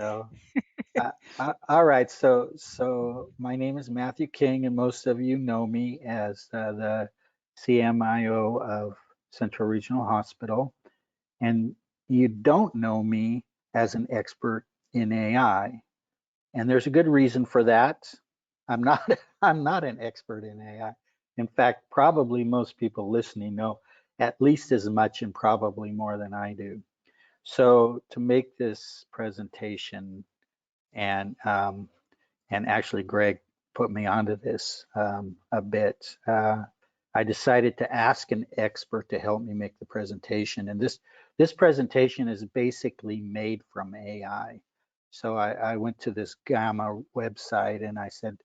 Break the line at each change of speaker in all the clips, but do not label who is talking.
So, all right. So my name is Matthew King, and most of you know me as the CMIO of Central Regional Hospital. And you don't know me as an expert in AI. And there's a good reason for that. I'm not I'm not an expert in AI. In fact, probably most people listening know at least as much and probably more than I do. So to make this presentation and actually Greg put me onto this a bit. I decided to ask an expert to help me make the presentation, and this presentation is basically made from AI. So I went to this Gamma website and I said,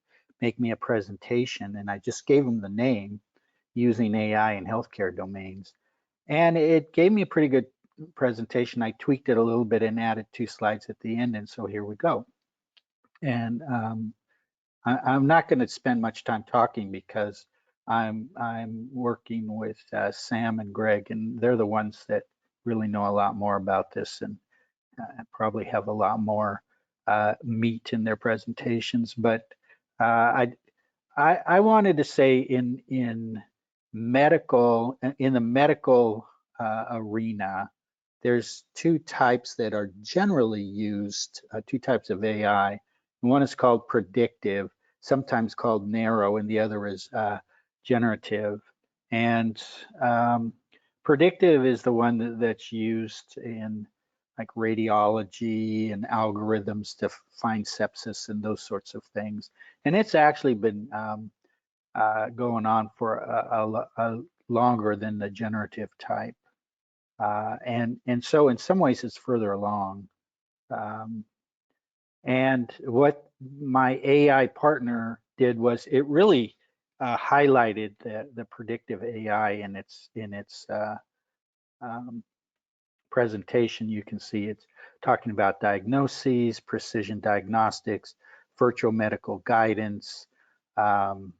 make me a presentation, and I just gave them the name using AI in healthcare domains, and it gave me a pretty good presentation. I tweaked it a little bit and added 2 slides at the end, and so here we go. And I'm not going to spend much time talking because I'm working with Sam and Greg, and they're the ones that really know a lot more about this and probably have a lot more meat in their presentations. But uh, I wanted to say in the medical arena, there's 2 types that are generally used, 2 types of AI. One is called predictive, sometimes called narrow, and the other is generative. And predictive is the one that's used in like radiology and algorithms to find sepsis and those sorts of things. And it's actually been going on for a longer than the generative type. And so in some ways it's further along. Um, and what my AI partner did was it really highlighted the predictive AI in its um, presentation. You can see it's talking about diagnoses, precision diagnostics, virtual medical guidance, um,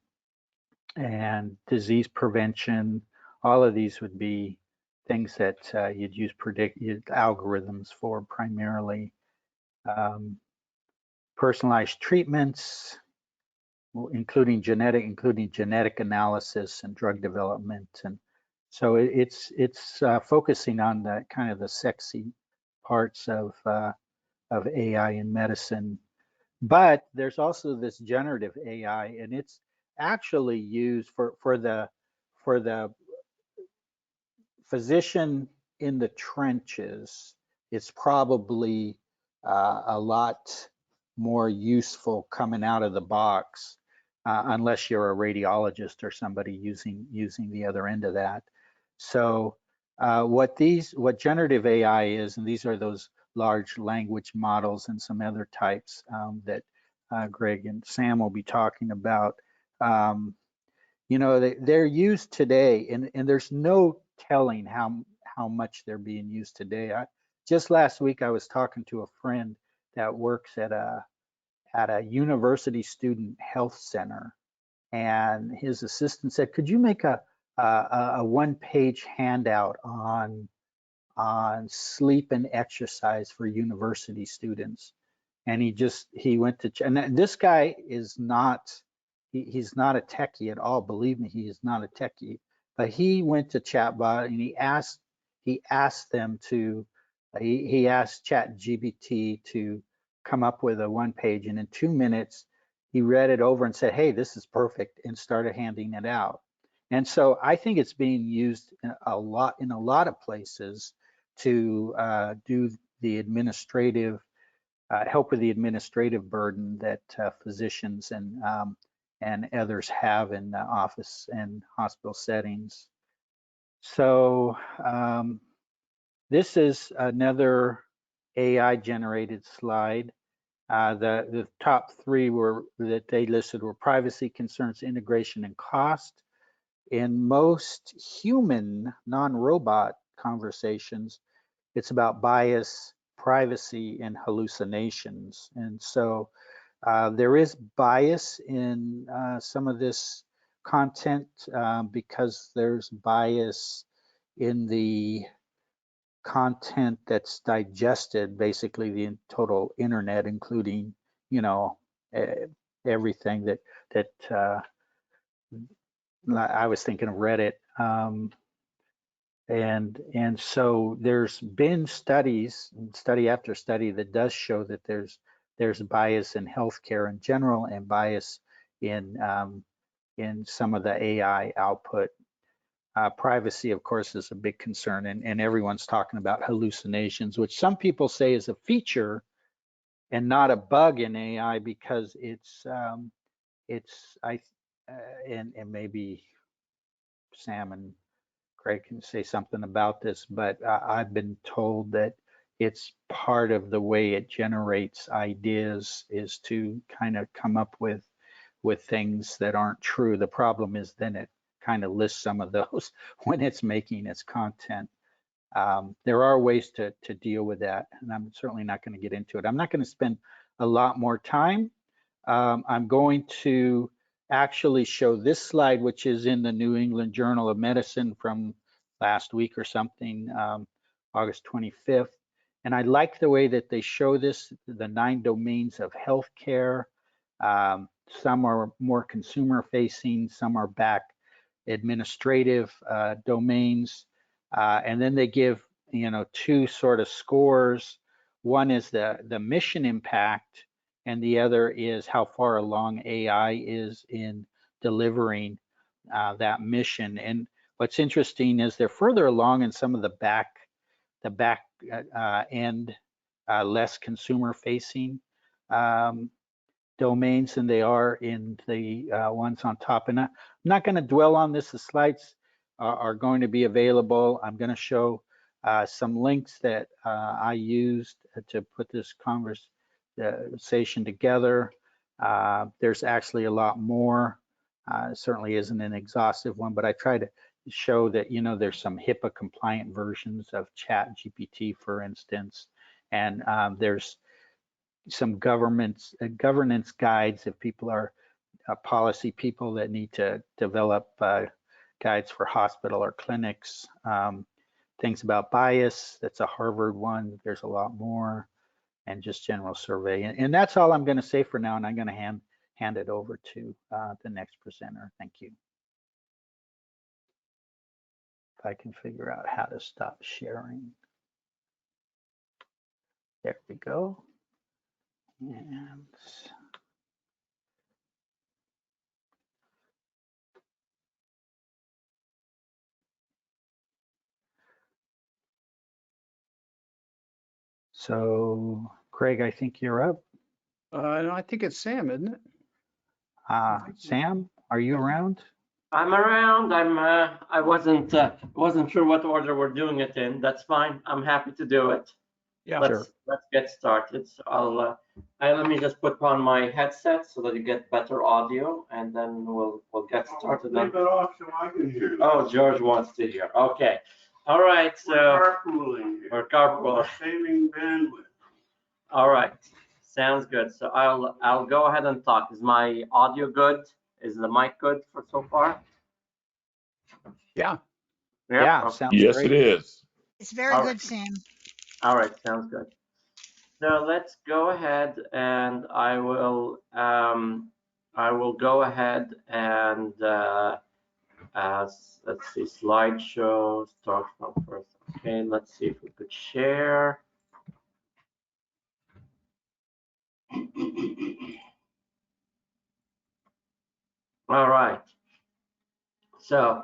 and disease prevention. All of these would be things that you'd use algorithms for primarily. Um, Personalized treatments, including genetic analysis and drug development, and so it's focusing on the kind of the sexy parts of AI in medicine. But there's also this generative AI, and it's actually used for the physician in the trenches. It's probably a lot more useful coming out of the box, unless you're a radiologist or somebody using the other end of that. So what generative AI is, and these are those large language models and some other types that Greg and Sam will be talking about. You know, they're used today, and there's no telling how much they're being used today. Just last week, I was talking to a friend that works at a university student health center, and his assistant said, "Could you make a one-page handout on sleep and exercise for university students?" And he went to, and this guy is not, he's not a techie at all. Believe me, he is not a techie. But he went to chatbot and he asked them to, he asked ChatGPT to come up with a one page, and in 2 minutes he read it over and said, "Hey, this is perfect," and started handing it out. And so I think it's being used in a lot of places to do the administrative, help with the administrative burden that physicians and others have in the office and hospital settings. So this is another AI generated slide. The top 3 that they listed were privacy concerns, integration, and cost. In most human non-robot conversations, it's about bias, privacy, and hallucinations. And so there is bias in some of this content because there's bias in the content that's digested, basically the total internet, including, you know, everything that I was thinking of Reddit. And so there's been study after study that does show that there's bias in healthcare in general and bias in some of the AI output. Privacy, of course, is a big concern, and everyone's talking about hallucinations, which some people say is a feature and not a bug in AI, because and maybe Sam and Craig can say something about this, but I've been told that it's part of the way it generates ideas is to kind of come up with things that aren't true. The problem is then it kind of lists some of those when it's making its content. There are ways to deal with that, and I'm certainly not going to get into it. I'm not going to spend a lot more time. I'm going to actually show this slide, which is in the New England Journal of Medicine from last week or something, August 25th. And I like the way that they show this, the 9 domains of healthcare. Some are more consumer facing, some are back administrative domains. And then they give, 2 sort of scores. One is the mission impact, and the other is how far along AI is in delivering that mission. And what's interesting is they're further along in some of the back end, less consumer facing domains than they are in the ones on top. And I'm not going to dwell on this. The slides are going to be available. I'm going to show some links that I used to put this conversation together. There's actually a lot more. It certainly isn't an exhaustive one, but I try to show that, there's some HIPAA compliant versions of ChatGPT, for instance, and there's some governance guides if people are policy people that need to develop guides for hospital or clinics. Things about bias, that's a Harvard one. There's a lot more, and just general survey. And that's all I'm going to say for now, and I'm going to hand it over to the next presenter. Thank you. If I can figure out how to stop sharing. There we go. And so, Craig, I think you're up.
No, I think it's Sam, isn't it?
Sam, are you around?
I'm around. I wasn't sure what order we're doing it in. That's fine. I'm happy to do it.
Yeah.
Let's get started. So let me just put on my headset so that you get better audio, and then we'll get started.
Leave it off so I can hear you.
Oh, George wants to hear. Okay. All right. So
We're carpooling here.
we're carpooling.
Saving bandwidth.
All right. Sounds good. So I'll go ahead and talk. Is my audio good? Is the mic good for so far?
Yeah.
Yeah,
Okay.
sounds
Yes,
great.
it is.
It's very
All
good,
right.
Sam.
All right, sounds good. So let's go ahead, and I will go ahead and let's see, slideshow, start from first. Okay, let's see if we could share. All right. So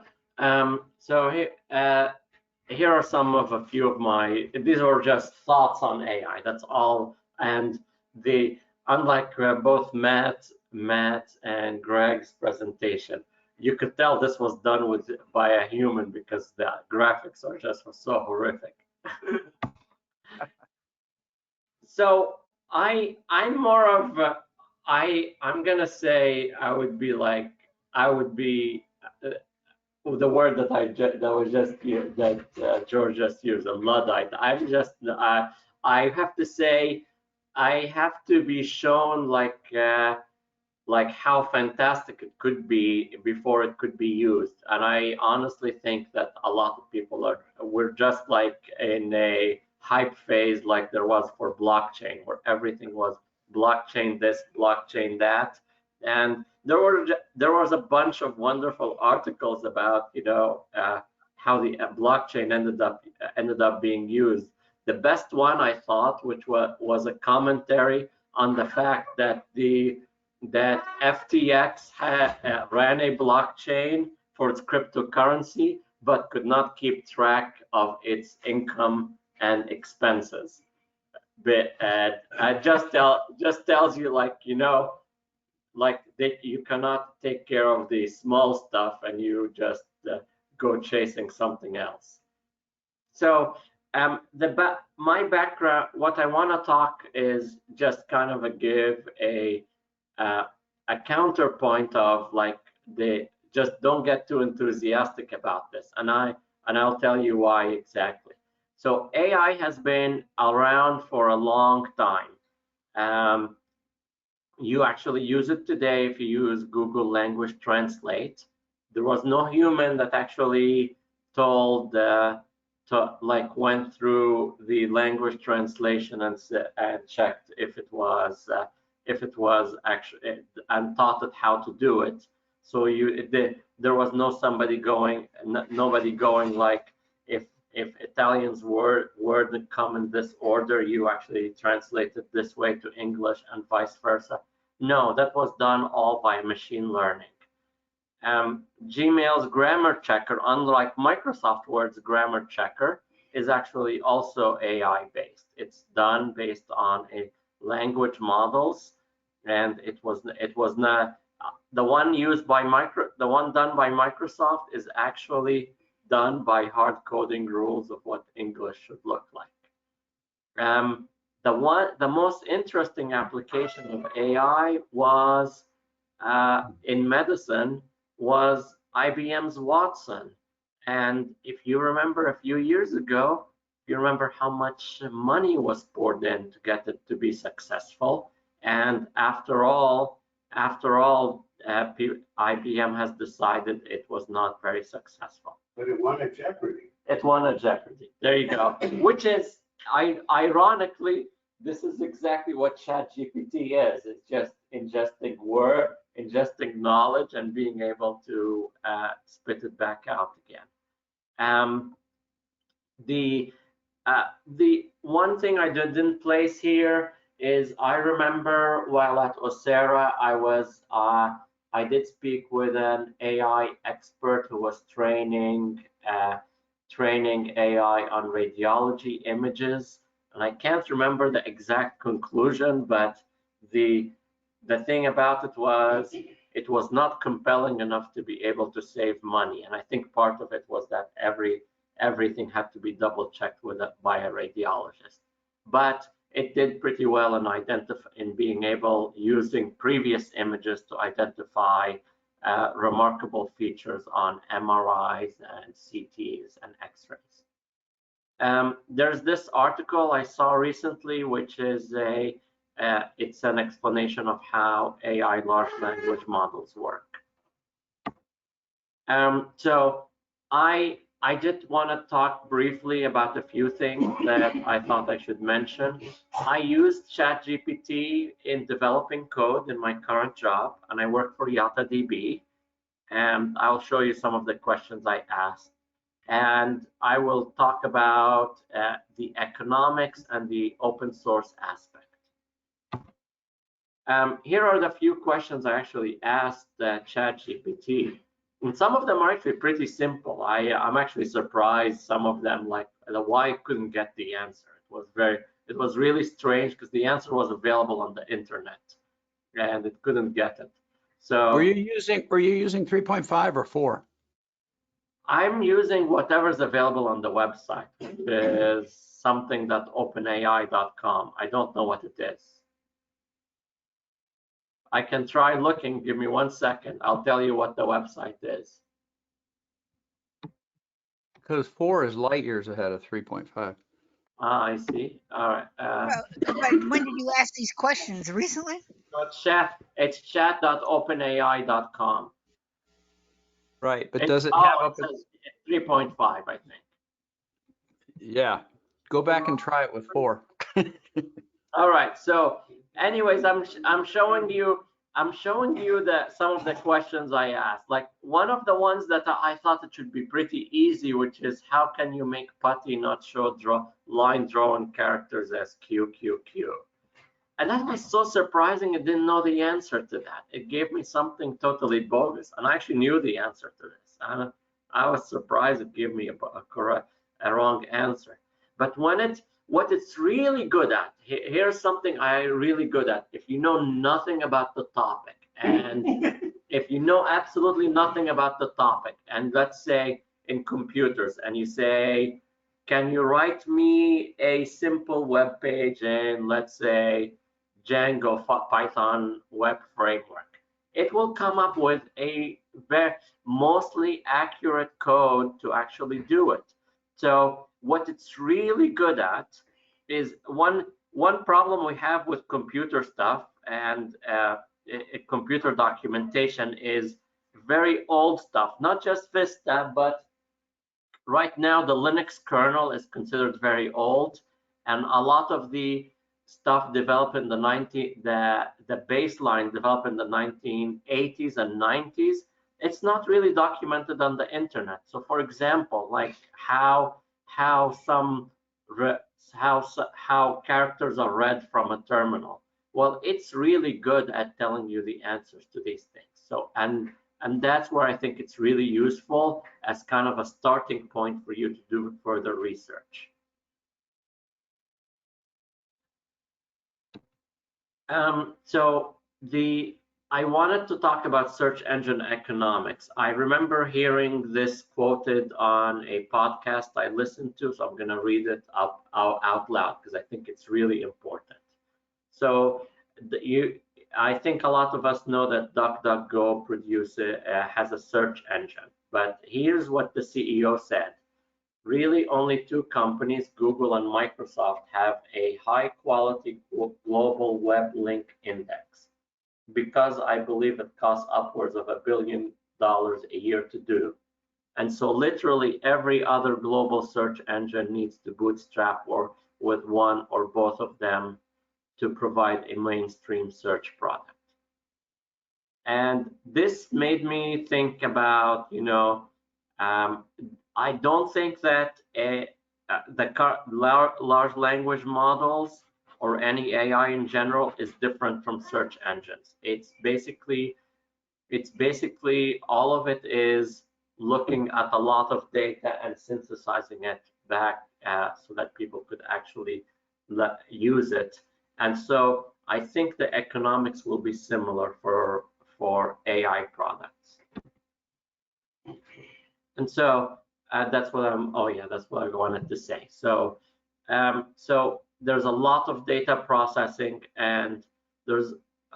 here are some of a few of my, these are just thoughts on AI, that's all. And unlike both Matt and Greg's presentation, you could tell this was done by a human because the graphics are just so horrific. So I'm more of I'm gonna say I would be the word that George just used, a Luddite. I'm just I have to say I have to be shown like how fantastic it could be before it could be used. And I honestly think that a lot of people we're just like in a hype phase like there was for blockchain, where everything was blockchain this, blockchain that. And there was a bunch of wonderful articles about, how the blockchain ended up being used. The best one I thought, which was a commentary on the fact that FTX ran a blockchain for its cryptocurrency, but could not keep track of its income and expenses. But it just tells you, that you cannot take care of the small stuff and you just go chasing something else. So my background, what I want to talk is just kind of give a counterpoint of just don't get too enthusiastic about this, and I'll tell you why exactly. So AI has been around for a long time. You actually use it today if you use Google Language Translate. There was no human that actually went through the language translation and checked if it was actually, and taught it how to do it. So there was nobody going like, if Italians word that come in this order, you actually translate it this way to English and vice versa. No, that was done all by machine learning. Gmail's grammar checker, unlike Microsoft Word's grammar checker, is actually also AI based. It's done based on a language models, and it was not the one used by the one done by Microsoft is actually done by hard coding rules of what English should look like. The most interesting application of AI was in medicine was IBM's Watson. And if you remember a few years ago, you remember how much money was poured in to get it to be successful. And after all, IBM has decided it was not very successful.
But it won a Jeopardy.
It won a Jeopardy. There you go. Which is, ironically, this is exactly what ChatGPT is. It's just ingesting knowledge and being able to spit it back out again. The one thing I didn't place here is I remember while at Ocera, I did speak with an AI expert who was training AI on radiology images, and I can't remember the exact conclusion, but the thing about it was not compelling enough to be able to save money, and I think part of it was that everything had to be double checked by a radiologist. But it did pretty well in being able, using previous images, to identify remarkable features on MRIs and CTs and X-rays. There's this article I saw recently, which is it's an explanation of how AI large language models work. So I did want to talk briefly about a few things that I thought I should mention. I used ChatGPT in developing code in my current job, and I work for YataDB. And I'll show you some of the questions I asked. And I will talk about the economics and the open source aspect. Here are the few questions I actually asked ChatGPT. And some of them are actually pretty simple. I'm actually surprised some of them, like the why I couldn't get the answer. It was really strange because the answer was available on the internet and it couldn't get it. So
were you using 3.5 or 4?
I'm using whatever's available on the website. It is something.openai.com. I don't know what it is. I can try looking. Give me 1 second. I'll tell you what the website is.
Because 4 is light years ahead of 3.5.
I see. All right.
Well, but when did you ask these questions? Recently?
So it's chat.openai.com.
Right, but does it have
it
up?
says 3.5, I think.
Yeah, go back and try it with 4.
All right. So, anyways, I'm showing you that some of the questions I asked. Like one of the ones that I thought it should be pretty easy, which is how can you make putty not show line drawing characters as Q Q Q? And that was so surprising. I didn't know the answer to that. It gave me something totally bogus, and I actually knew the answer to this. I was surprised it gave me a wrong answer. But what it's really good at, here's something I really good at. If you know nothing about the topic, and if you know absolutely nothing about the topic, and let's say in computers, and you say, can you write me a simple web page in, let's say, Django Python web framework? It will come up with a very mostly accurate code to actually do it. So what it's really good at is one problem we have with computer stuff and computer documentation is very old stuff, not just VistA, but right now the Linux kernel is considered very old, and a lot of the stuff developed in the baseline developed in the 1980s and 90s, it's not really documented on the internet. So for example, like how characters are read from a terminal. Well, it's really good at telling you the answers to these things. So and that's where I think it's really useful as kind of a starting point for you to do further research. So I wanted to talk about search engine economics. I remember hearing this quoted on a podcast I listened to, so I'm going to read it out loud because I think it's really important. So I think a lot of us know that DuckDuckGo has a search engine, but here's what the CEO said. Really, only 2 companies, Google and Microsoft, have a high-quality global web link index, because I believe it costs upwards of $1 billion a year to do. And so literally every other global search engine needs to bootstrap or with one or both of them to provide a mainstream search product. And this made me think about, I don't think that the large language models or any AI in general is different from search engines. It's basically all of it is looking at a lot of data and synthesizing it back so that people could actually use it. And so I think the economics will be similar for AI products. And so that's what that's what I wanted to say. So so there's a lot of data processing, and there's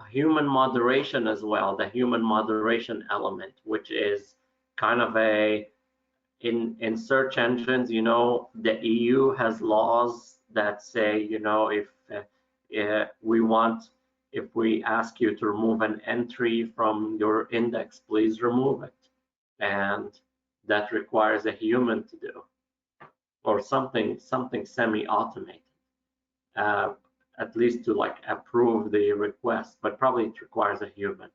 human moderation as well, the human moderation element, which is kind of in search engines, the EU has laws that say, if we ask you to remove an entry from your index, please remove it. And that requires a human to do, or something semi-automated, at least to like approve the request, but probably it requires a human.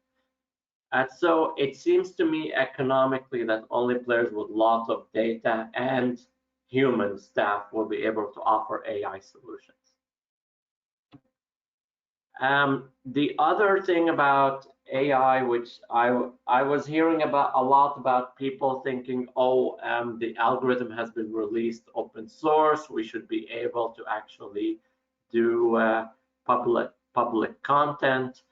And so it seems to me economically that only players with lots of data and human staff will be able to offer AI solutions. The other thing about AI, which I was hearing about a lot about people thinking, oh, the algorithm has been released open source, we should be able to actually do public content.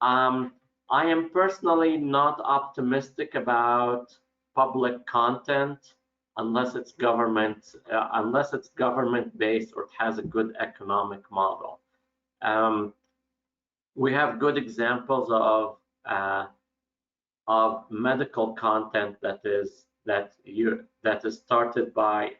I am personally not optimistic about public content unless it's government based or it has a good economic model. We have good examples of medical content that is started by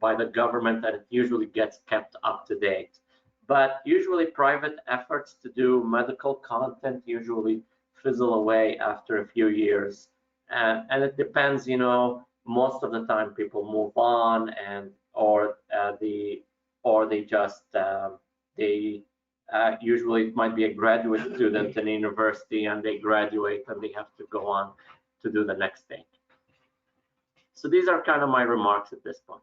the government, and it usually gets kept up to date. but usually private efforts to do medical content usually fizzle away after a few years. And it depends, most of the time people move on or they just usually it might be a graduate student in a university and they graduate and they have to go on to do the next thing. So these are kind of my remarks at this point.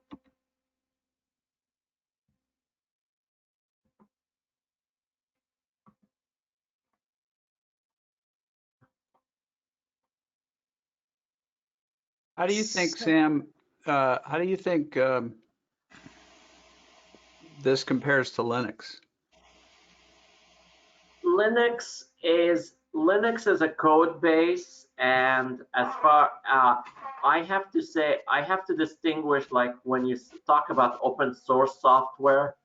How do you think, Sam, how do you think this compares to Linux?
Linux is a code base, and as far I have to say, I have to distinguish, like when you talk about open source software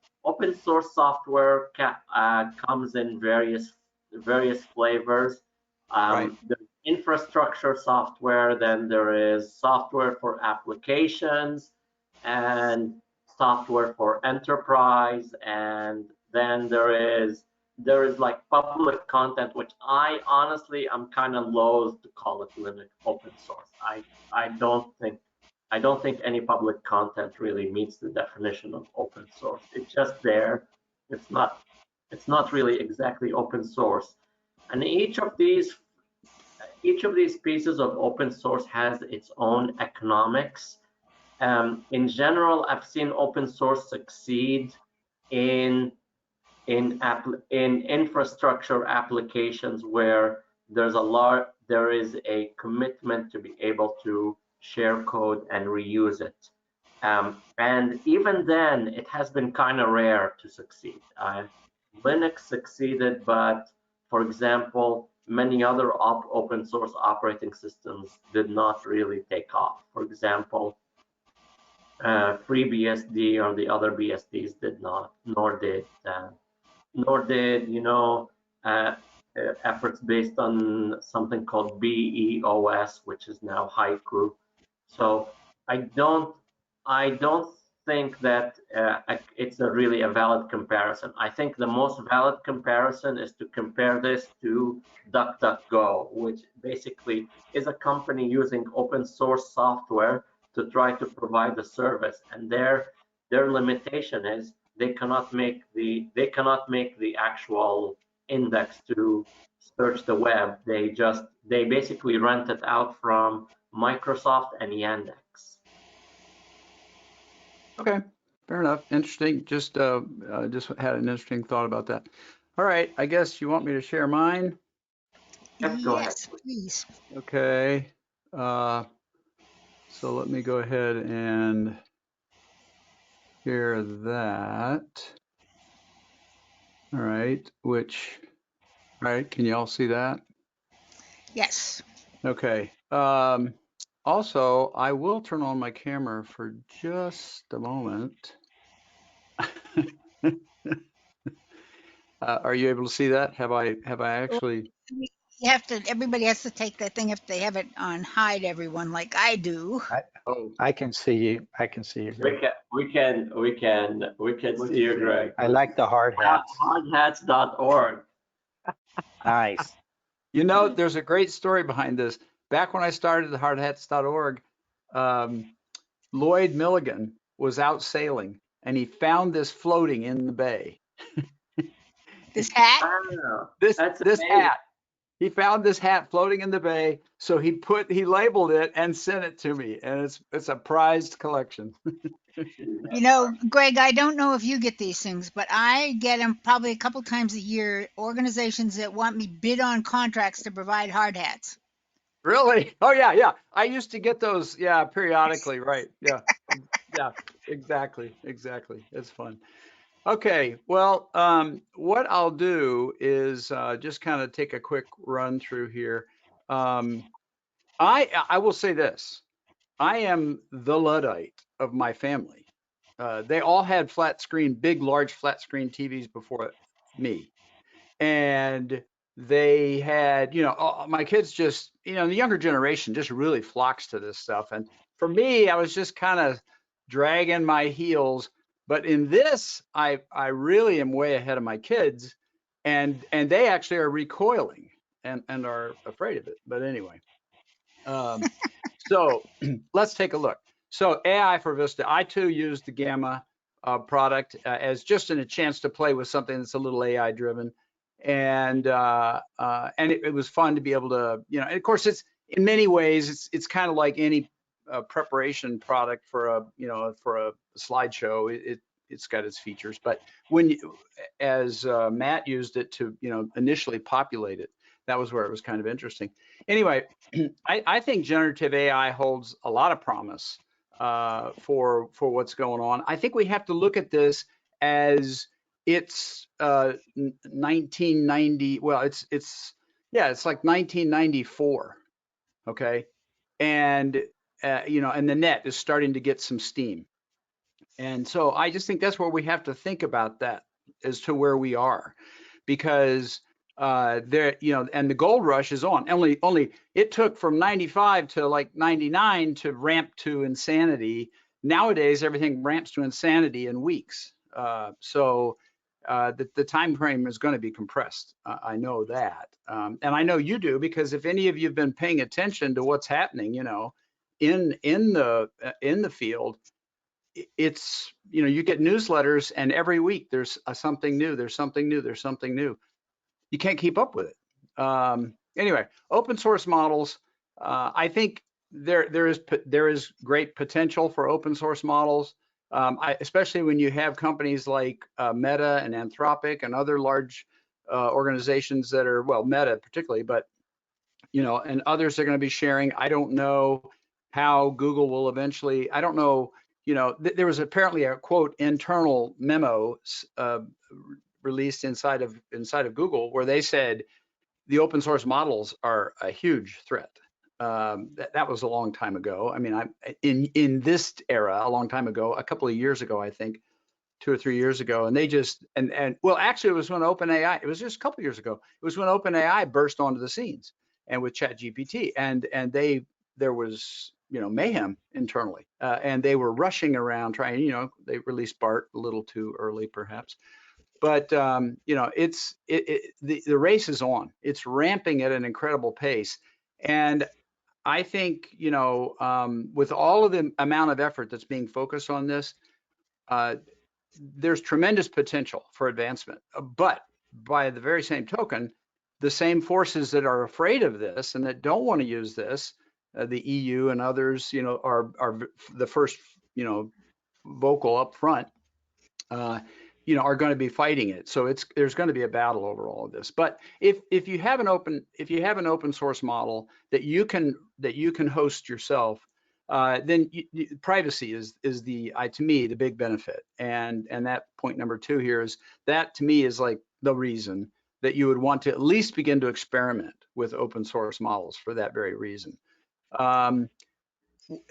comes in various flavors.
Right.
There's infrastructure software, then there is software for applications, and software for enterprise, and then there is like public content, which I honestly I'm kind of loath to call it Linux open source. I don't think any public content really meets the definition of open source. It's just there. It's not really exactly open source. And each of these pieces of open source has its own economics. In general, I've seen open source succeed in infrastructure applications where there is a commitment to be able to share code and reuse it. And even then, it has been kind of rare to succeed. Linux succeeded, but for example, many other open source operating systems did not really take off. For example, FreeBSD or the other BSDs did not, nor did efforts based on something called BEOS, which is now Haiku. So I don't think that it's really a valid comparison. I think the most valid comparison is to compare this to DuckDuckGo, which basically is a company using open source software to try to provide the service, and their limitation is they cannot make the actual index to search the web. They basically rent it out from Microsoft and Yandex.
Okay, fair enough. Interesting. Just had an interesting thought about that. All right, I guess you want me to share mine?
Yep, go ahead.
Yes, please.
Okay. So let me go ahead and share that. All right, all right, can you all see that?
Yes.
Okay. Also, I will turn on my camera for just a moment. Are you able to see that? Have I actually?
You have to, everybody has to take that thing if they have it on hide everyone like I do.
Oh,
I can see you. I can see you, Greg.
We can see you, Greg.
I like the hard hats.
Hardhats.org.
Nice.
you know, there's a great story behind this. Back when I started the hardhats.org, Lloyd Milligan was out sailing and he found this floating in the bay.
This hat?
Wow,
This
that's
this
amazing.
hat. He found this hat floating in the bay, so he labeled it and sent it to me, and it's a prized collection.
You know, Greg, I don't know if you get these things, but I get them probably a couple times a year. Organizations that want me bid on contracts to provide hard hats.
Really? Oh yeah. I used to get those, yeah, periodically, right? Yeah, exactly. It's fun. Okay, well, what I'll do is just kind of take a quick run through here. I will say this: I am the Luddite of my family. They all had large flat screen TVs before me, and they had, my kids just, the younger generation just really flocks to this stuff. And for me, I was just kind of dragging my heels. But in this, I really am way ahead of my kids, and they actually are recoiling and are afraid of it. But anyway, so let's take a look. So AI for VistA. I too used the Gamma product as just a chance to play with something that's a little AI driven, and it was fun to be able to, you know. And of course, it's in many ways it's kind of like any preparation product for a slideshow. It's got its features, but when you, as Matt used it to initially populate it, that was where it was kind of interesting. Anyway, I think generative AI holds a lot of promise for what's going on. I think we have to look at this as it's 1990. Well, it's like 1994. Okay, and and the net is starting to get some steam. And so I just think that's where we have to think about that as to where we are, because there, and the gold rush is on. Only it took from 95 to like 99 to ramp to insanity. Nowadays, everything ramps to insanity in weeks. So the time frame is going to be compressed. I know that, and I know you do, because if any of you have been paying attention to what's happening, in the field, it's, you get newsletters, and every week there's something new. There's something new. There's something new. You can't keep up with it. Anyway, open source models. I think there is great potential for open source models, especially when you have companies like Meta and Anthropic and other large organizations that are, well, Meta particularly, but and others are going to be sharing. I don't know how Google will eventually. I don't know. There was apparently a quote internal memo released inside of Google where they said the open source models are a huge threat. That was a long time ago. I mean, in this era, a long time ago, a couple of years ago, I think 2 or 3 years ago, and they just well, actually, it was when OpenAI. It was just a couple of years ago. It was when OpenAI burst onto the scenes, and with ChatGPT, and there was mayhem internally, and they were rushing around trying. They released BART a little too early, perhaps. But the race is on. It's ramping at an incredible pace, and I think with all of the amount of effort that's being focused on this, there's tremendous potential for advancement. But by the very same token, the same forces that are afraid of this and that don't want to use this, the EU and others, are the first vocal up front. Are going to be fighting it. So there's going to be a battle over all of this. But if you have an open source model that you can host yourself, then privacy is to me the big benefit. And that point number 2 here is that, to me, is like the reason that you would want to at least begin to experiment with open source models for that very reason.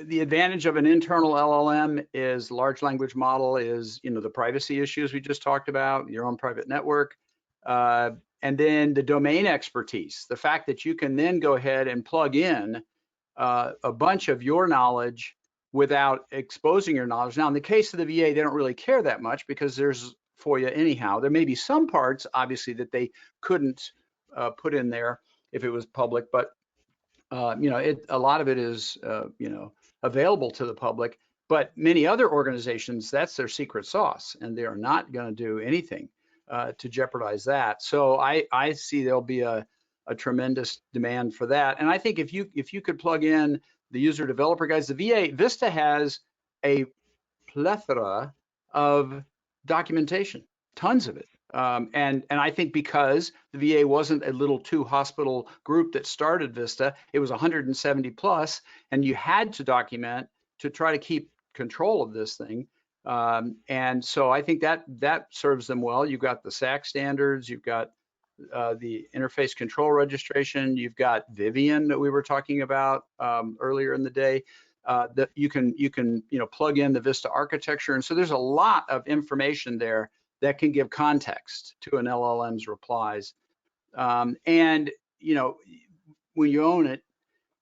The advantage of an internal LLM is large language model is, the privacy issues we just talked about, your own private network, and then the domain expertise, the fact that you can then go ahead and plug in a bunch of your knowledge without exposing your knowledge. Now, in the case of the VA, they don't really care that much because there's FOIA anyhow. There may be some parts, obviously, that they couldn't put in there if it was public, but a lot of it is, available to the public. But many other organizations, that's their secret sauce, and they are not going to do anything to jeopardize that. So I see there'll be a tremendous demand for that. And I think if you could plug in the user developer guides, the VA VistA has a plethora of documentation, tons of it. And I think because the VA wasn't a little 2 hospital group that started VistA, it was 170 plus, and you had to document to try to keep control of this thing. And so I think that serves them well. You've got the SAC standards, you've got the interface control registration, you've got Vivian that we were talking about earlier in the day. That you can plug in the VistA architecture, and so there's a lot of information there that can give context to an LLM's replies. And when you own it,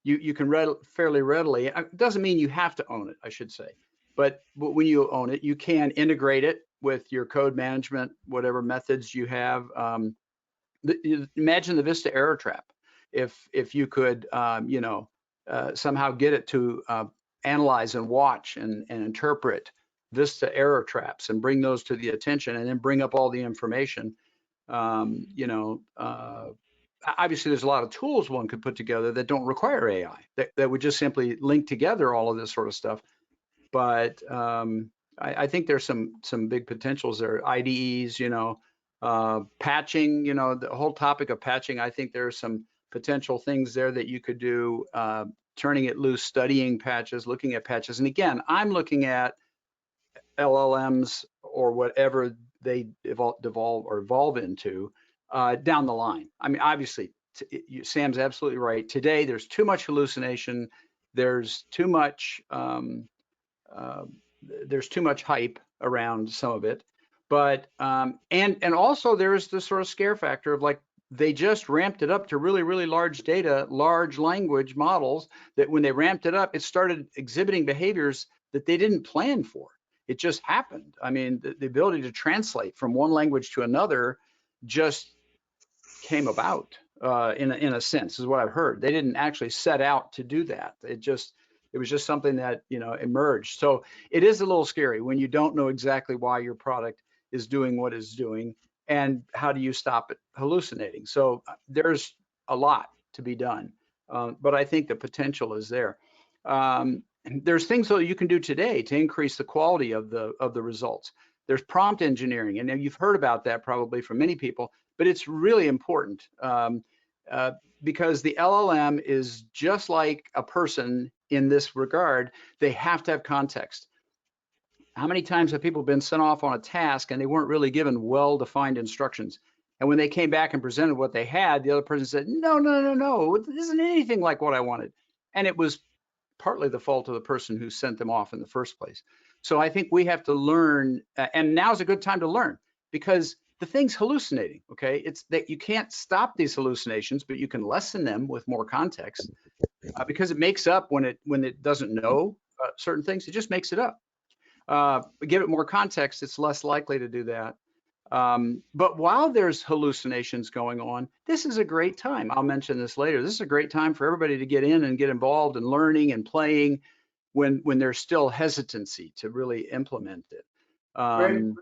you can fairly readily. It doesn't mean you have to own it, I should say, but when you own it, you can integrate it with your code management, whatever methods you have. Imagine the VistA error trap. If you could, somehow get it to analyze and watch and interpret VistA error traps and bring those to the attention, and then bring up all the information. Obviously, there's a lot of tools one could put together that don't require AI, that would just simply link together all of this sort of stuff. But I think there's some big potentials there. IDEs, patching, the whole topic of patching. I think there's some potential things there that you could do, turning it loose, studying patches, looking at patches. And again, I'm looking at LLMs or whatever they evolve into down the line. I mean, obviously, Sam's absolutely right. Today, there's too much hallucination. There's too much hype around some of it, but and also there's this sort of scare factor of like, they just ramped it up to really, really large data, large language models, that when they ramped it up, it started exhibiting behaviors that they didn't plan for. It just happened. I mean, the ability to translate from one language to another just came about in a sense, is what I've heard. They didn't actually set out to do that. It was just something that, emerged. So it is a little scary when you don't know exactly why your product is doing what it's doing, and how do you stop it hallucinating. So there's a lot to be done, but I think the potential is there. There's things that you can do today to increase the quality of the results. There's prompt engineering, and you've heard about that probably from many people, but it's really important because the LLM is just like a person in this regard. They have to have context. How many times have people been sent off on a task and they weren't really given well-defined instructions? And when they came back and presented what they had, the other person said, no, it isn't anything like what I wanted. And it was partly the fault of the person who sent them off in the first place. So I think we have to learn, and now's a good time to learn, because the thing's hallucinating, okay? It's that you can't stop these hallucinations, but you can lessen them with more context, because it makes up when it doesn't know certain things. It just makes it up. Give it more context, it's less likely to do that. But while there's hallucinations going on, this is a great time. I'll mention this later. This is a great time for everybody to get in and get involved in learning and playing when there's still hesitancy to really implement it.
Greg,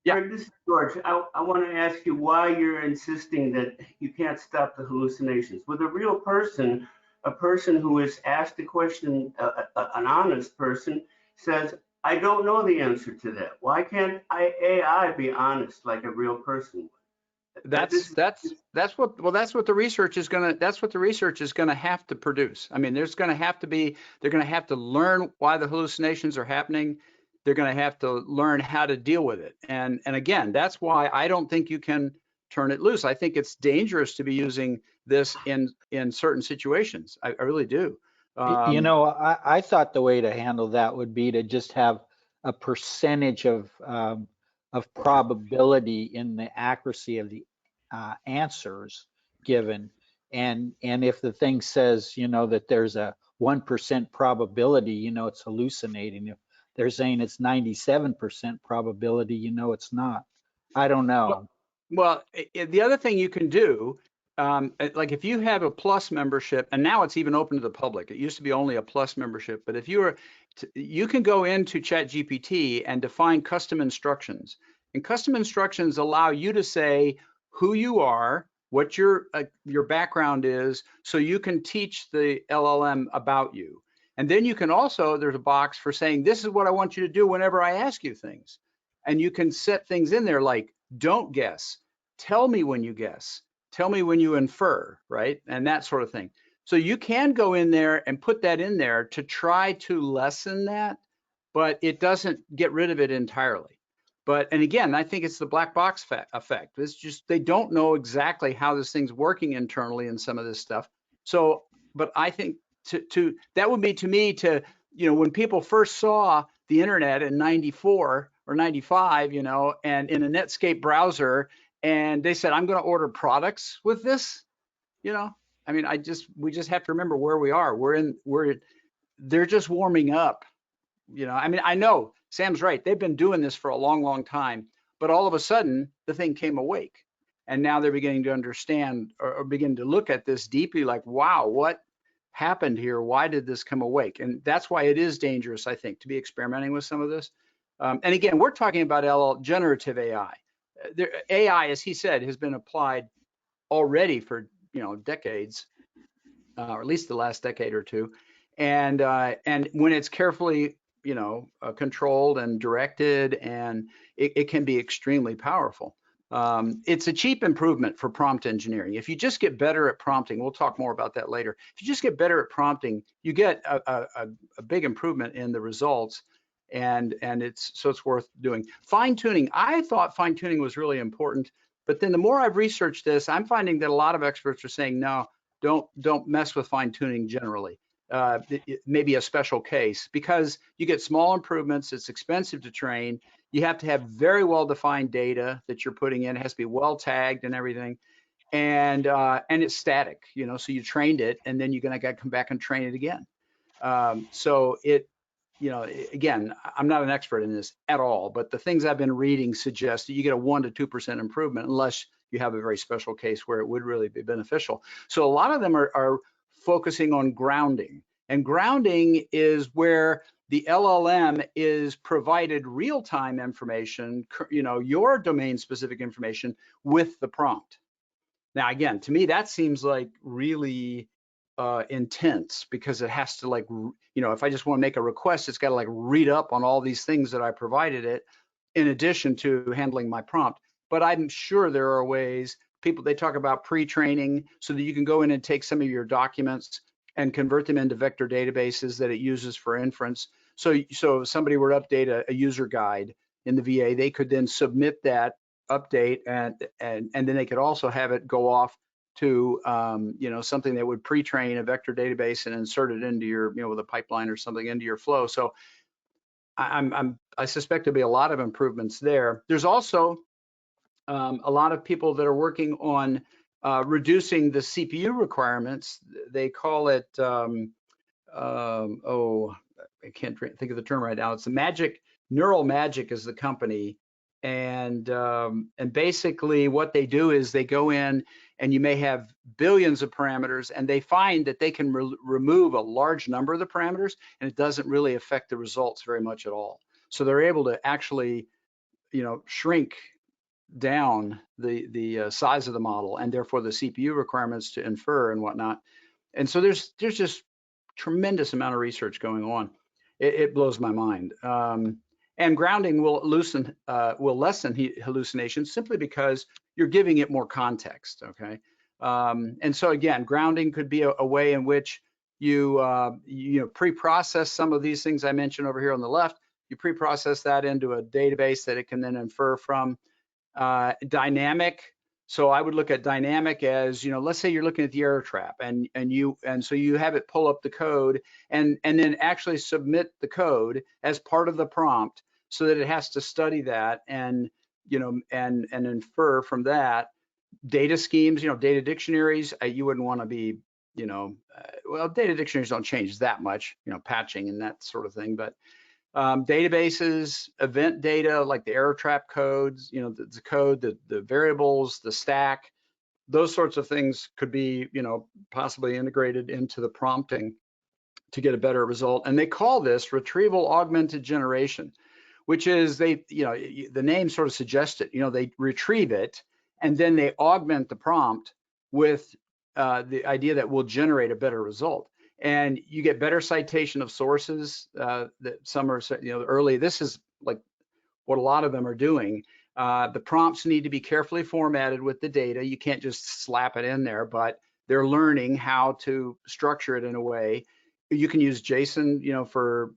yeah.
Greg, this is George. I want to ask you why you're insisting that you can't stop the hallucinations. With a real person, a person who is asked a question, an honest person says, I don't know the answer to that. Why can't AI be honest like a real person would?
That's what the research is gonna have to produce. I mean, they're gonna have to learn why the hallucinations are happening. They're gonna have to learn how to deal with it. And again, that's why I don't think you can turn it loose. I think it's dangerous to be using this in certain situations. I really do.
I thought the way to handle that would be to just have a percentage of probability in the accuracy of the answers given, and if the thing says that there's a 1% probability, it's hallucinating. If they're saying it's 97% probability, it's not. I don't know.
Well, the other thing you can do, like if you have a Plus membership, and now it's even open to the public. It used to be only a Plus membership, but if you can go into ChatGPT and define custom instructions. And custom instructions allow you to say who you are, what your background is, so you can teach the LLM about you. And then you can also, there's a box for saying, this is what I want you to do whenever I ask you things. And you can set things in there like, don't guess, tell me when you guess, tell me when you infer, right? And that sort of thing. So you can go in there and put that in there to try to lessen that, but it doesn't get rid of it entirely. And again, I think it's the black box effect. It's just, they don't know exactly how this thing's working internally in some of this stuff. So, but I think that would be to me when people first saw the internet in 94 or 95, and in a Netscape browser, and they said, I'm going to order products with this, I mean, we just have to remember where we are. They're just warming up You know, I mean, I know Sam's right. They've been doing this for a long, long time, but all of a sudden the thing came awake, and now they're beginning to understand or begin to look at this deeply, like, wow, what happened here? Why did this come awake? And that's why it is dangerous, I think, to be experimenting with some of this. And again, we're talking about generative AI. AI, as he said, has been applied already for, you know, decades, or at least the last decade or two. And when it's carefully, you know, controlled and directed, and it can be extremely powerful. It's a cheap improvement for prompt engineering. If you just get better at prompting, we'll talk more about that later. If you just get better at prompting, you get a big improvement in the results, and it's worth doing. Fine tuning. I thought fine tuning was really important, but then the more I've researched this, I'm finding that a lot of experts are saying, no, don't mess with fine tuning generally. Maybe a special case, because you get small improvements. It's expensive to train. You have to have very well-defined data that you're putting in. It has to be well tagged and everything, and it's static. You know, so you trained it, and then you're gonna come back and train it again. So it, you know, again, I'm not an expert in this at all, but the things I've been reading suggest that you get a 1 to 2% improvement, unless you have a very special case where it would really be beneficial. So a lot of them are focusing on grounding, and grounding is where the LLM is provided real-time information, you know, your domain-specific information with the prompt. Now, again, to me, that seems like really intense, because it has to, like, you know, if I just want to make a request, it's got to like read up on all these things that I provided it, in addition to handling my prompt. But I'm sure there are ways. They talk about pre-training, so that you can go in and take some of your documents and convert them into vector databases that it uses for inference. So if somebody were to update a user guide in the VA, they could then submit that update, and then they could also have it go off to you know, something that would pre-train a vector database and insert it into your, you know, with a pipeline or something into your flow. So I suspect there'll be a lot of improvements there. There's also a lot of people that are working on reducing the CPU requirements. They call it oh, I can't think of the term right now. It's Neural Magic is the company, and basically what they do is they go in, and you may have billions of parameters, and they find that they can remove a large number of the parameters, and it doesn't really affect the results very much at all. So they're able to actually, you know, shrink down the size of the model, and therefore the CPU requirements to infer and whatnot. And so there's just tremendous amount of research going on. It blows my mind. And grounding will lessen hallucinations, simply because you're giving it more context. Okay. And so again, grounding could be a way in which you know, pre-process some of these things I mentioned over here on the left. You pre-process that into a database that it can then infer from. Dynamic. So I would look at dynamic as, you know, let's say you're looking at the error trap, and so you have it pull up the code and then actually submit the code as part of the prompt, so that it has to study that and, you know, and infer from that. Data schemes, you know, data dictionaries, you wouldn't want to be, you know, well, data dictionaries don't change that much, you know, patching and that sort of thing, but databases, event data, like the error trap codes, you know, the code, the variables, the stack, those sorts of things could be, you know, possibly integrated into the prompting to get a better result. And they call this retrieval augmented generation, which is, you know, the name sort of suggests it, you know, they retrieve it and then they augment the prompt with the idea that will generate a better result. And you get better citation of sources. That some are, you know, early. This is like what a lot of them are doing. The prompts need to be carefully formatted with the data. You can't just slap it in there, but they're learning how to structure it in a way. You can use JSON, you know, for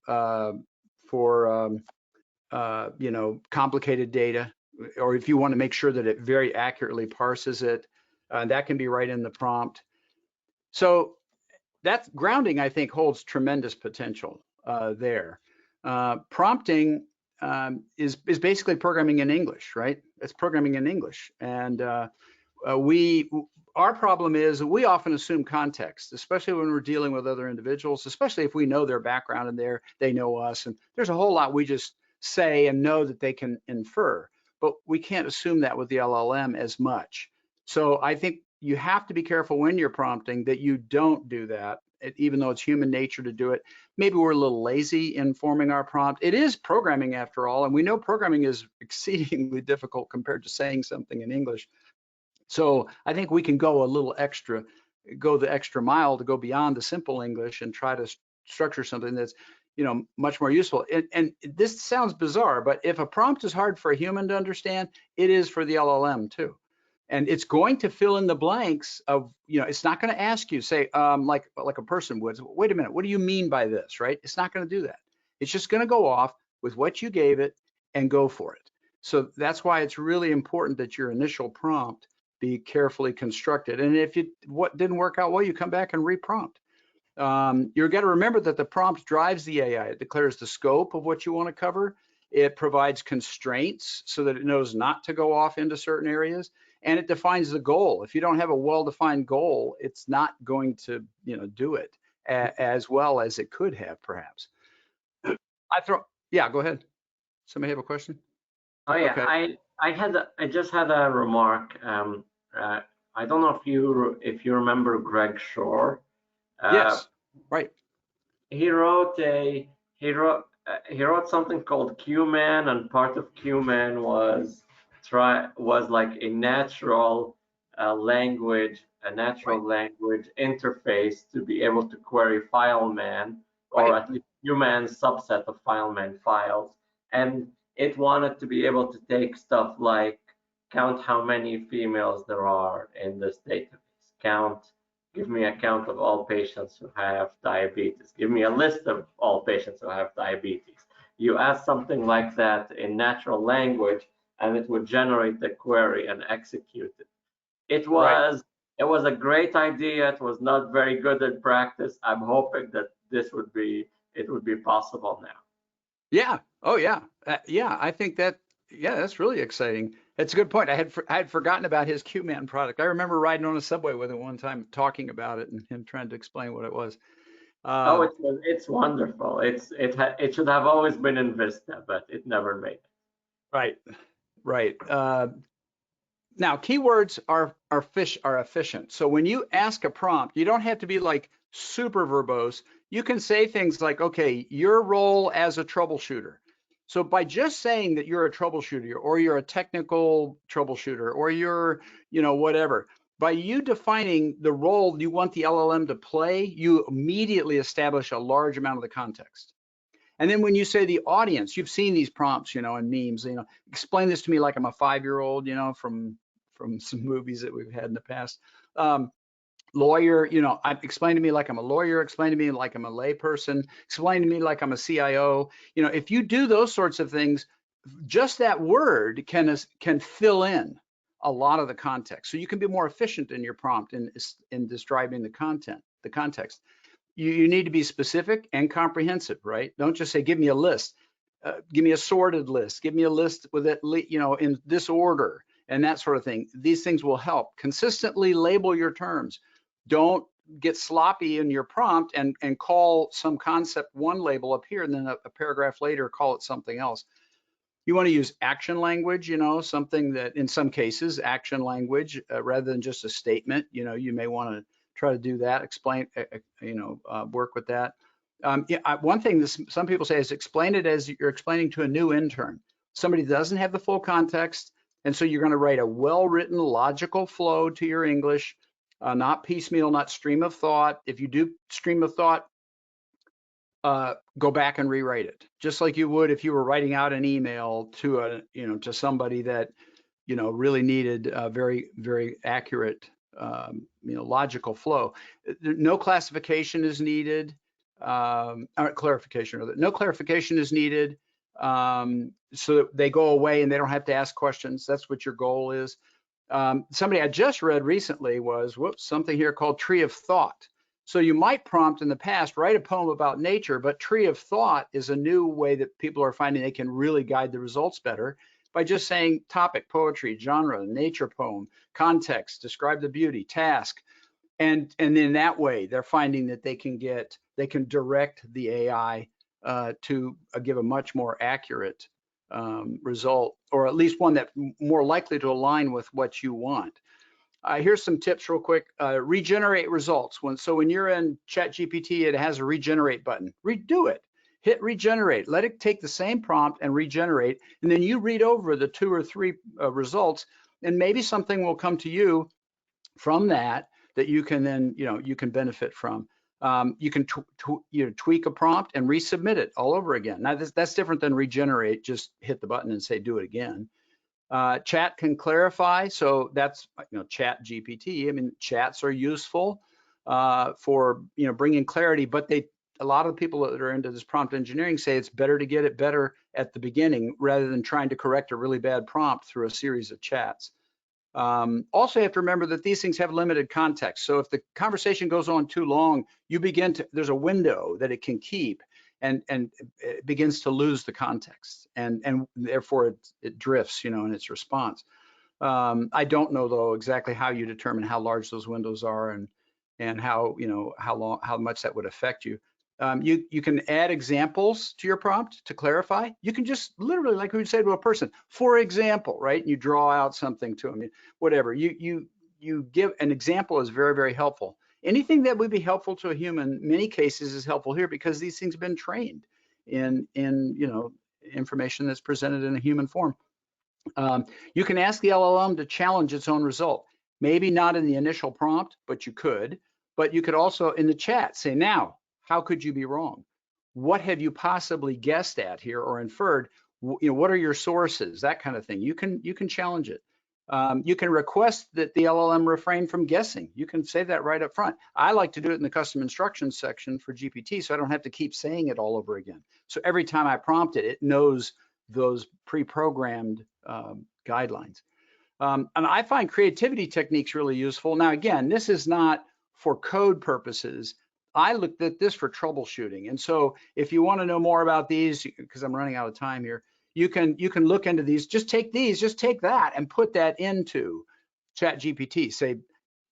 you know, complicated data, or if you want to make sure that it very accurately parses it, that can be right in the prompt. So that grounding, I think, holds tremendous potential there. Prompting is basically programming in English, right? It's programming in English, and our problem is we often assume context, especially when we're dealing with other individuals, especially if we know their background and they know us. And there's a whole lot we just say and know that they can infer, but we can't assume that with the LLM as much. So I think you have to be careful when you're prompting that you don't do that, even though it's human nature to do it. Maybe we're a little lazy in forming our prompt. It is programming after all, and we know programming is exceedingly difficult compared to saying something in English. So I think we can go a little extra, go the extra mile to go beyond the simple English and try to structure something that's, much more useful. And this sounds bizarre, but if a prompt is hard for a human to understand, it is for the LLM too. And it's going to fill in the blanks of, it's not going to ask you, say, like a person would, wait a minute, what do you mean by this, right? It's not going to do that. It's just going to go off with what you gave it and go for it. So that's why it's really important that your initial prompt be carefully constructed. And if what didn't work out well, you come back and reprompt. You've got to remember that the prompt drives the AI. It declares the scope of what you want to cover. It provides constraints so that it knows not to go off into certain areas. And it defines the goal. If you don't have a well-defined goal, it's not going to, do it as well as it could have, perhaps. Yeah, go ahead. Somebody have a question?
Oh yeah,
Okay.
I just had a remark. I don't know if you remember Greg Shore.
Yes, right.
He wrote something called Q-Man, and part of Q-Man was like a natural language interface to be able to query FileMan, or at least Q-Man's subset of FileMan files, and it wanted to be able to take stuff like count how many females there are in this database, give me a count of all patients who have diabetes, give me a list of all patients who have diabetes. You ask something like that in natural language, and it would generate the query and execute it. It was a great idea. It was not very good in practice. I'm hoping that it would be possible now.
Yeah. Oh, yeah. Yeah. I think that's really exciting. That's a good point. I had forgotten about his Q-Man product. I remember riding on a subway with him one time, talking about it and him trying to explain what it was.
It's wonderful. It should have always been in VistA, but it never made it.
Right. Now, keywords are efficient. So when you ask a prompt, you don't have to be like super verbose. You can say things like, okay, your role as a troubleshooter. So by just saying that you're a troubleshooter, or you're a technical troubleshooter, or you're, whatever, by you defining the role you want the LLM to play, you immediately establish a large amount of the context. And then when you say the audience, you've seen these prompts, and memes, explain this to me like I'm a 5-year-old, from some movies that we've had in the past. Lawyer, explain to me like I'm a lawyer, explain to me like I'm a layperson, explain to me like I'm a CIO. If you do those sorts of things, just that word can fill in a lot of the context. So you can be more efficient in your prompt in describing the context. You need to be specific and comprehensive, right? Don't just say, give me a list, give me a sorted list, give me a list with it, in this order and that sort of thing. These things will help. Consistently label your terms. Don't get sloppy in your prompt and call some concept one label up here, and then a paragraph later call it something else. You want to use action language, something that in some cases, action language, rather than just a statement, you may want to try to do that, explain, work with that. One thing that some people say is explain it as you're explaining to a new intern. Somebody doesn't have the full context, and so you're going to write a well-written, logical flow to your English, not piecemeal, not stream of thought. If you do stream of thought, go back and rewrite it, just like you would if you were writing out an email to to somebody that really needed a very, very accurate logical flow. No classification is needed, or clarification rather. No clarification is needed, so that they go away and they don't have to ask questions. That's what your goal is. Somebody I just read recently was something here called Tree of Thought. So you might prompt in the past, write a poem about nature, but Tree of Thought is a new way that people are finding they can really guide the results better by just saying topic, poetry, genre, nature poem, context, describe the beauty, task. And in that way, they're finding that they can direct the AI to give a much more accurate result, or at least one that's more likely to align with what you want. Here's some tips real quick. Regenerate results. When you're in ChatGPT, it has a regenerate button. Redo it. Hit regenerate. Let it take the same prompt and regenerate. And then you read over the 2 or 3 results, and maybe something will come to you from that you can then, you can benefit from. You can tweak a prompt and resubmit it all over again. Now that's different than regenerate. Just hit the button and say, do it again. Chat can clarify. So that's, Chat GPT. I mean, chats are useful for, bringing clarity, but a lot of people that are into this prompt engineering say it's better to get it better at the beginning rather than trying to correct a really bad prompt through a series of chats. Also, you have to remember that these things have limited context. So if the conversation goes on too long, there's a window that it can keep, and it begins to lose the context, and therefore it drifts, in its response. I don't know though exactly how you determine how large those windows are and how how much that would affect you. You can add examples to your prompt to clarify. You can just literally, like we would say to a person, for example, right? And you draw out something to them, whatever. You give an example is very, very helpful. Anything that would be helpful to a human, many cases, is helpful here because these things have been trained in information that's presented in a human form. You can ask the LLM to challenge its own result. Maybe not in the initial prompt, but you could. But you could also in the chat say, now, how could you be wrong? What have you possibly guessed at here or inferred? What are your sources? That kind of thing. You can challenge it. You can request that the LLM refrain from guessing. You can say that right up front. I like to do it in the custom instructions section for GPT, so I don't have to keep saying it all over again. So every time I prompt it, it knows those pre-programmed guidelines. And I find creativity techniques really useful. Now, again, this is not for code purposes. I looked at this for troubleshooting. And so if you want to know more about these, because I'm running out of time here, you can look into these. Just take that and put that into ChatGPT. Say,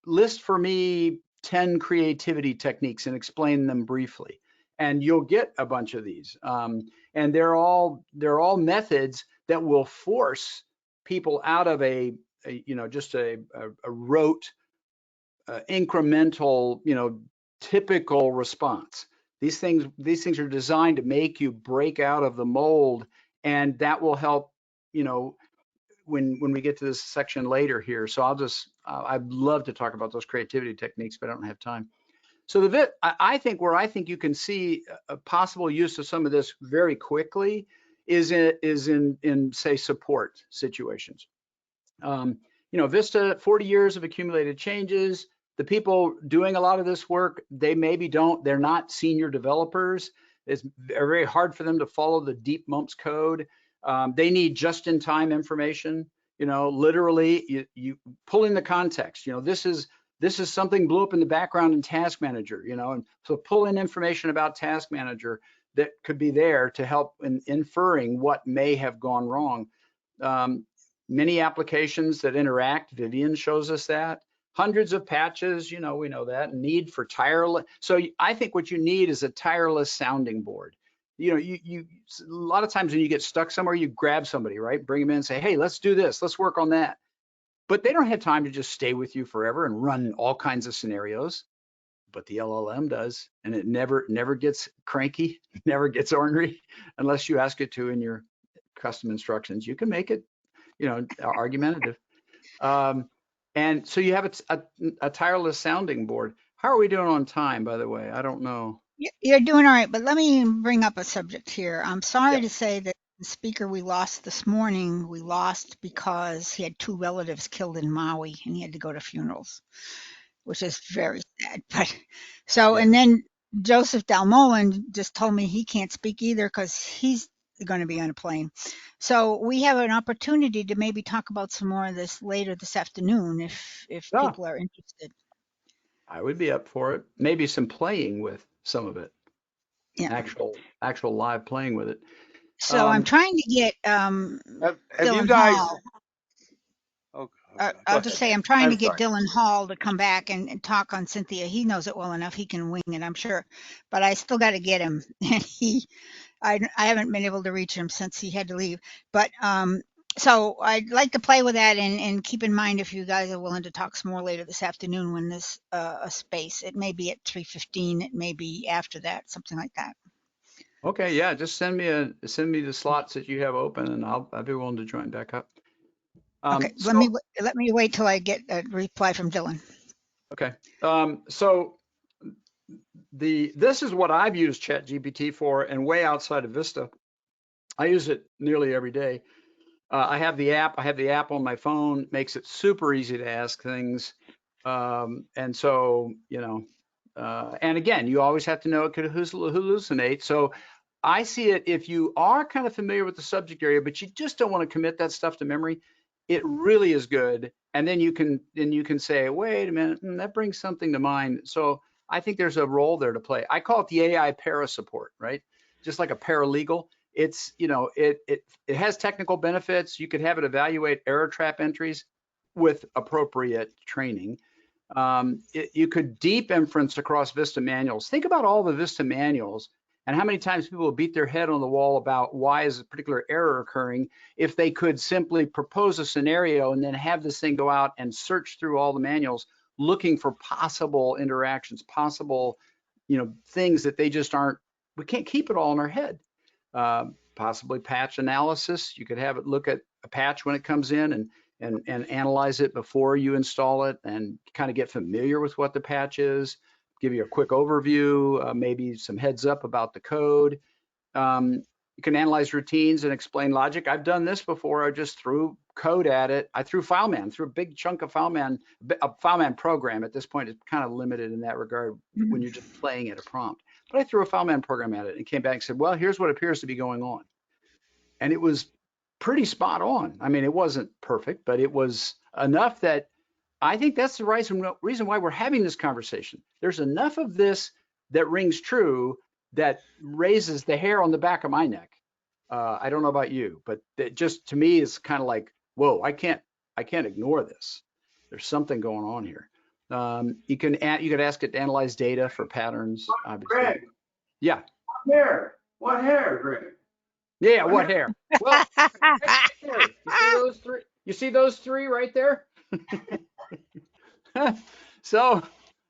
list for me 10 creativity techniques and explain them briefly. And you'll get a bunch of these. And they're all methods that will force people out of just a rote, incremental, typical response. These things are designed to make you break out of the mold, and that will help, when we get to this section later here. So I'd love to talk about those creativity techniques, but I don't have time. So I think you can see a possible use of some of this very quickly is in say support situations. VistA, 40 years of accumulated changes. The people doing a lot of this work, they're not senior developers. It's very hard for them to follow the deep mumps code. They need just-in-time information. Literally, you pull in the context. This is something blew up in the background in Task Manager. And so pull in information about Task Manager that could be there to help in inferring what may have gone wrong. Many applications that interact, Vivian shows us that. Hundreds of patches, we know that. Need for tireless. So I think what you need is a tireless sounding board. A lot of times when you get stuck somewhere, you grab somebody, right? Bring them in and say, hey, let's do this. Let's work on that. But they don't have time to just stay with you forever and run all kinds of scenarios. But the LLM does, and it never gets cranky, never gets ornery, unless you ask it to in your custom instructions. You can make it, argumentative. And so you have a tireless sounding board. How are we doing on time, by the way? I don't know.
You're doing all right, but let me bring up a subject here. I'm sorry
Yeah.
to say that the speaker we lost this morning, we lost because he had 2 relatives killed in Maui and he had to go to funerals, which is very sad. But so,
Yeah.
and then Joseph Dalmolin just told me he can't speak either because he's going to be on a plane. So we have an opportunity to maybe talk about some more of this later this afternoon if people are interested.
I would be up for it. Maybe some playing with some of it.
Yeah.
Actual live playing with it.
So I'm trying to get
Have you
Dylan
guys?
Hall.
Oh, go
I'll just
ahead.
say I'm trying to
I'm
get
sorry.
Dylan Hall to come back and talk on Cynthia. He knows it well enough. He can wing it, I'm sure. But I still got to get him. And I haven't been able to reach him since he had to leave. But so I'd like to play with that and keep in mind if you guys are willing to talk some more later this afternoon when there's a space. It may be at 3:15. It may be after that, something like that.
Okay, yeah, just send me the slots that you have open, and I'll be willing to join back up.
Okay,
So
let me wait till I get a reply from Dylan.
okay, so this is what I've used ChatGPT for, and way outside of VistA. I use it nearly every day. I have the app. I have the app on my phone. Makes it super easy to ask things, and so and again, you always have to know it could hallucinate. So I see it if you are kind of familiar with the subject area, but you just don't want to commit that stuff to memory. It really is good, and then you can say, wait a minute, that brings something to mind. So I think there's a role there to play. I call it the AI para support, right? Just like a paralegal. It's it has technical benefits. You could have it evaluate error trap entries with appropriate training. You could deep inference across VistA manuals. Think about all the VistA manuals and how many times people beat their head on the wall about why is a particular error occurring if they could simply propose a scenario and then have this thing go out and search through all the manuals looking for possible interactions, possible things that they just aren't, we can't keep it all in our head. Possibly patch analysis. You could have it look at a patch when it comes in and analyze it before you install it and kind of get familiar with what the patch is, give you a quick overview, maybe some heads up about the code. You can analyze routines and explain logic. I've done this before. I just threw code at it. I threw FileMan, threw a big chunk of FileMan, a FileMan program. At this point, it's kind of limited in that regard when you're just playing at a prompt. But I threw a FileMan program at it and came back and said, well, here's what appears to be going on. And it was pretty spot on. I mean, it wasn't perfect, but it was enough that I think that's the reason why we're having this conversation. There's enough of this that rings true that raises the hair on the back of my neck. I don't know about you, but it just to me is kind of like, whoa, I can't ignore this. There's something going on here. You could ask it to analyze data for patterns. Obviously.
Greg.
Yeah.
What hair, Greg?
Yeah, what hair? Well, you see those three? You see those three right there? So,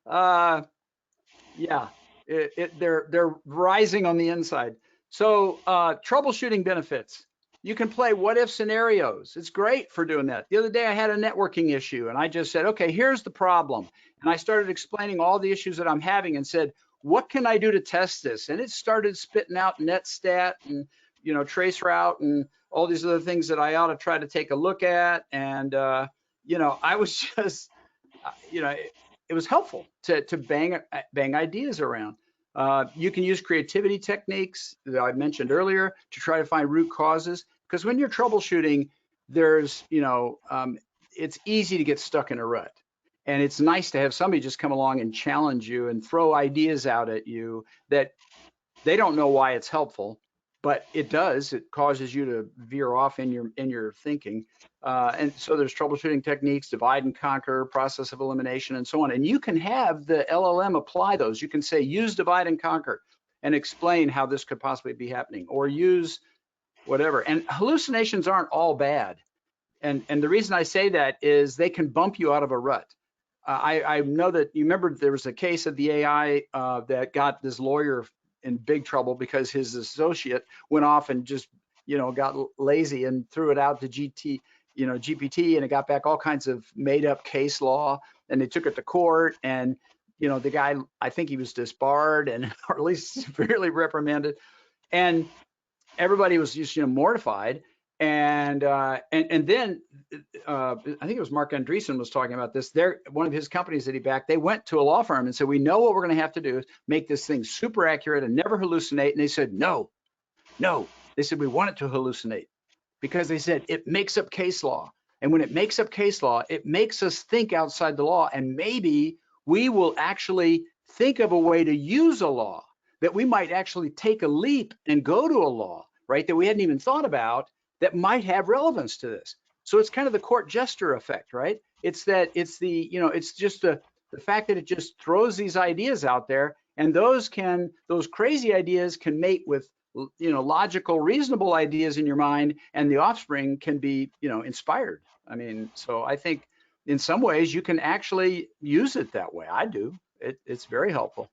yeah, they're rising on the inside. So, troubleshooting benefits. You can play what if scenarios. It's great for doing that. The other day I had a networking issue and I just said, okay, here's the problem. And I started explaining all the issues that I'm having and said, what can I do to test this? And it started spitting out netstat and traceroute and all these other things that I ought to try to take a look at. And I was just, it was helpful to bang ideas around. You can use creativity techniques that I mentioned earlier to try to find root causes. Because when you're troubleshooting, there's, it's easy to get stuck in a rut. And it's nice to have somebody just come along and challenge you and throw ideas out at you that they don't know why it's helpful, but it does. It causes you to veer off in your thinking. And so there's troubleshooting techniques, divide and conquer, process of elimination, and so on. And you can have the LLM apply those. You can say, use divide and conquer and explain how this could possibly be happening, or use whatever. And hallucinations aren't all bad. And the reason I say that is they can bump you out of a rut. I know that you remember there was a case of the AI that got this lawyer in big trouble because his associate went off and just, got lazy and threw it out to GPT, and it got back all kinds of made up case law, and they took it to court, and, the guy, I think he was disbarred and, or at least severely reprimanded, and everybody was just, mortified. And then I think it was Mark Andreessen was talking about this. One of his companies that he backed, they went to a law firm and said, we know what we're going to have to do is make this thing super accurate and never hallucinate. And they said, no. They said, we want it to hallucinate, because they said it makes up case law. And when it makes up case law, it makes us think outside the law. And maybe we will actually think of a way to use a law that we might actually take a leap and go to a law right, that we hadn't even thought about that might have relevance to this. So it's kind of the court jester effect, right? It's the, you know, it's just the fact that it just throws these ideas out there, and those crazy ideas can mate with, you know, logical, reasonable ideas in your mind, and the offspring can be, you know, inspired. I mean, so I think in some ways you can actually use it that way. I do. It's very helpful.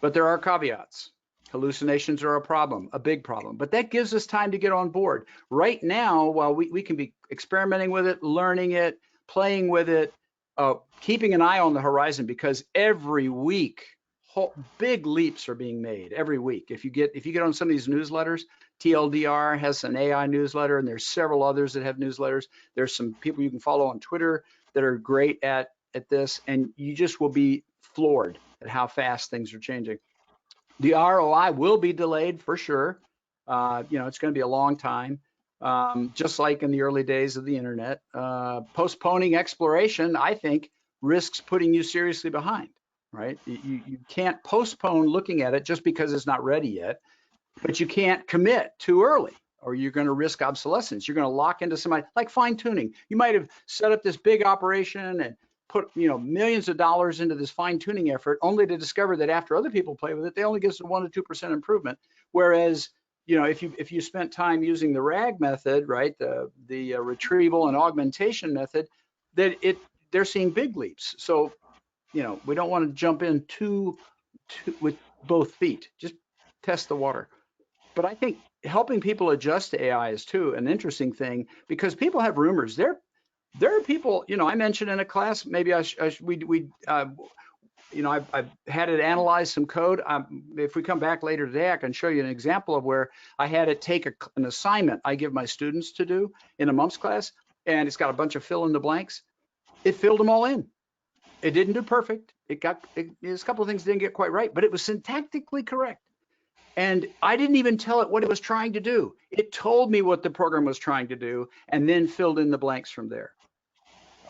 But there are caveats. Hallucinations are a problem, a big problem, but that gives us time to get on board. Right now, while we can be experimenting with it, learning it, playing with it, keeping an eye on the horizon, because every week, big leaps are being made every week. If you get on some of these newsletters, TLDR has an AI newsletter, and there's several others that have newsletters. There's some people you can follow on Twitter that are great at this, and you just will be floored at how fast things are changing. The ROI will be delayed for sure. You know, it's going to be a long time, just like in the early days of the internet. Postponing exploration, I think, risks putting you seriously behind, right? You can't postpone looking at it just because it's not ready yet, but you can't commit too early, or you're going to risk obsolescence. You're going to lock into somebody, like fine tuning. You might have set up this big operation and put, you know, millions of dollars into this fine tuning effort, only to discover that after other people play with it, they only get a 1 to 2% improvement. Whereas, you know, if you spent time using the RAG method, right, the retrieval and augmentation method, that they're seeing big leaps. So, you know, we don't want to jump in too with both feet. Just test the water. But I think helping people adjust to AI is too an interesting thing, because people have rumors. There are people, you know, I mentioned in a class, maybe you know, I've had it analyze some code. If we come back later today, I can show you an example of where I had it take an assignment I give my students to do in a month's class, and it's got a bunch of fill in the blanks. It filled them all in. It didn't do perfect. There's a couple of things didn't get quite right, but it was syntactically correct. And I didn't even tell it what it was trying to do. It told me what the program was trying to do, and then filled in the blanks from there.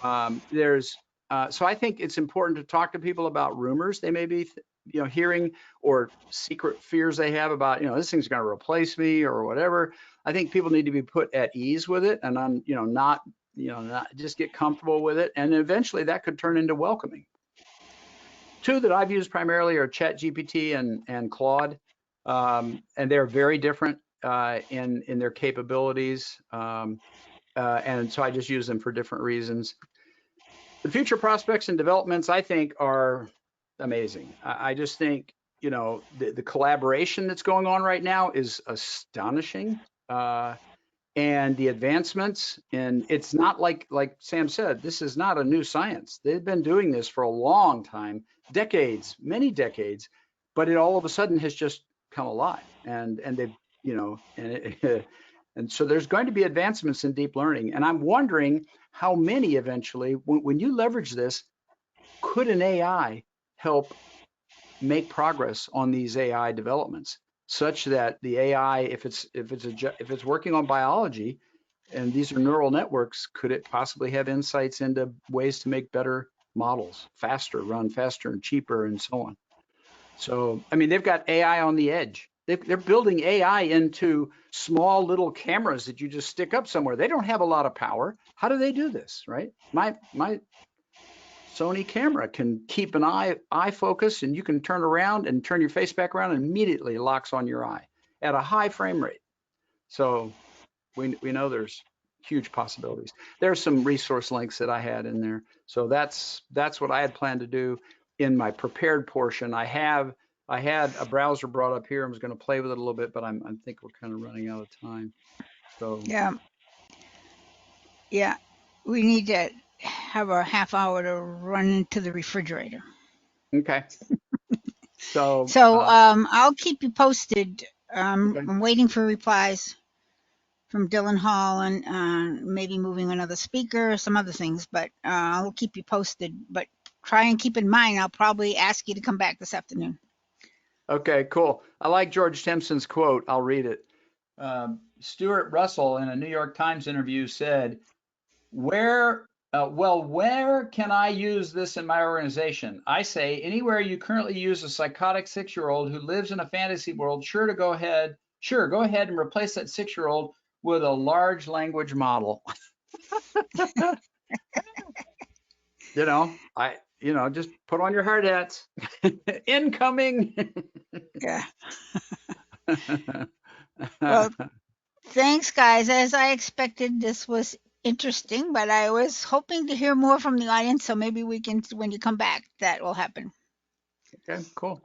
So I think it's important to talk to people about rumors they may be, you know, hearing, or secret fears they have about, you know, this thing's going to replace me or whatever. I think people need to be put at ease with it, and not just get comfortable with it, and eventually that could turn into welcoming. Two that I've used primarily are ChatGPT and Claude, and they're very different in their capabilities, and so I just use them for different reasons. The future prospects and developments, I think, are amazing. I just think, you know, the collaboration that's going on right now is astonishing, and the advancements. And it's not like Sam said, this is not a new science. They've been doing this for a long time, decades, many decades, but it all of a sudden has just come alive, and they've, you know, and so there's going to be advancements in deep learning, and I'm wondering how many eventually, when you leverage this, could an AI help make progress on these AI developments, such that the AI, if it's working on biology, and these are neural networks, could it possibly have insights into ways to make better models, run faster and cheaper, and so on? So, I mean, they've got AI on the edge. They're building AI into small little cameras that you just stick up somewhere. They don't have a lot of power. How do they do this, right? My Sony camera can keep an eye focus, and you can turn around and turn your face back around, and immediately locks on your eye at a high frame rate. So we know there's huge possibilities. There's some resource links that I had in there. So that's what I had planned to do in my prepared portion. I had a browser brought up here. I was going to play with it a little bit, but I think we're kind of running out of time. So
yeah, we need to have a half hour to run into the refrigerator.
Okay. So
I'll keep you posted.
Okay.
I'm waiting for replies from Dylan Hall, and maybe moving another speaker, some other things, but I'll keep you posted. But try and keep in mind, I'll probably ask you to come back this afternoon.
Okay, cool. I like George Timpson's quote. I'll read it. Stuart Russell, in a New York Times interview, said, where can I use this in my organization? I say, anywhere you currently use a psychotic 6-year-old who lives in a fantasy world, sure to go ahead. Sure, go ahead and replace that 6-year-old with a large language model. Just put on your hard hats. Incoming.
Yeah. Well, thanks, guys. As I expected, this was interesting, but I was hoping to hear more from the audience. So maybe we can, when you come back, that will happen.
Okay, cool.